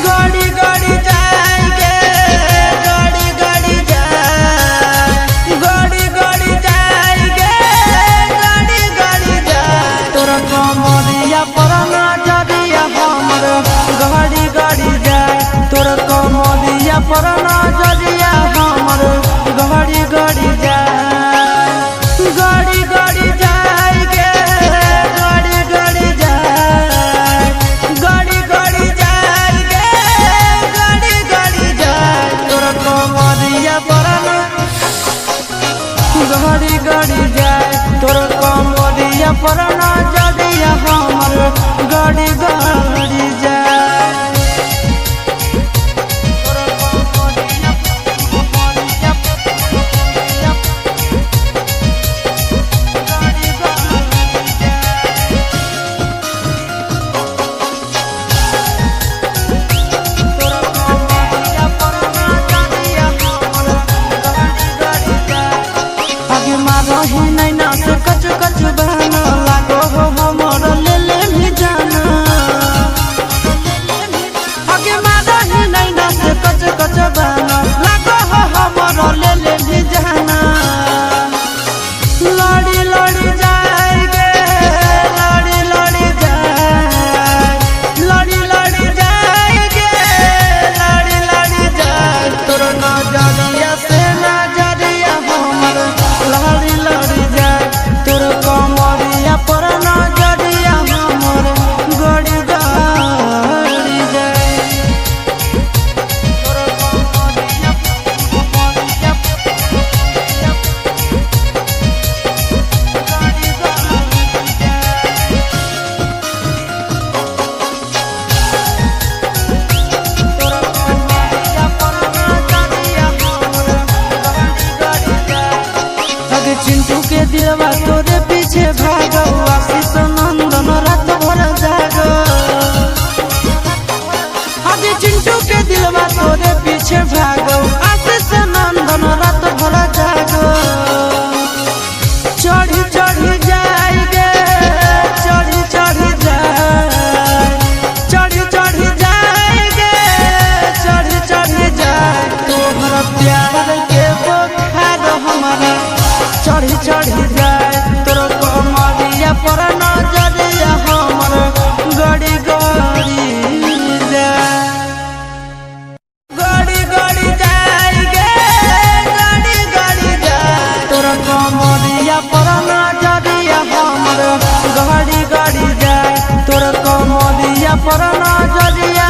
गड़ी गड़ी जाएंगे गड़ी गड़ी जाए गड़ी गड़ी जाएंगे गड़ी गड़ी जाए तोरा कमरिया पर नजरिया हमर गड़ी गड़ी जाए तोरा कमरिया पर नजरिया हमर गड़ी गड़ी जाए गड़ी गड़ी जाएंगे गड़ी गड़ी जाए गड़ी गड़ी जाएंगे गड़ी गड़ी जाए तोरा कमरिया पर गड़ी गड़ी जाए तोरा कमरिया पर नजरिया हमर गड़ी गड़ी जाए कच कच बहना लागो हो हमर ले ले भी जाना आगे मारा ही नहीं ना से कच कच बहना लागो हो हमर ले ले भी जाना लड़ी लड़ी जाएंगे लड़ी लड़ी जाए लड़ी लड़ी जाएंगे लड़ी लड़ी जाए तोर नजरिया से नजरिया हमर लड़ी लड़ी जाए तोर कमरिया पर नजरिया हमर गड़ी गड़ी जाए तोर कमरिया गड़ी गड़ी जाए तोर कमरिया पर नजरिया हमर गड़ी गड़ी जाए चिंटू के दिलवा तोरे पीछे भागो आशीष नंदन रात भर जागो आगे चिंटू के दिलवा तोरे पीछे भागो आशीष नंदन रात भर जागो चढ़ी चढ़ी जाएंगे चढ़ी चढ़ी जाए चढ़ी चढ़ी जाएंगे चढ़ी चढ़ी जाए तोहरा प्यार के बुखार हमारा चढ़ी चढ़ी जाए तोर कमरिया पर नजरिया हमर गड़ी गड़ी जाए गड़ी गड़ी जाएंगे गड़ी गड़ी जाए तोर कमरिया पर नजरिया हमर गड़ी गड़ी जाए तोर कमरिया पर नजरिया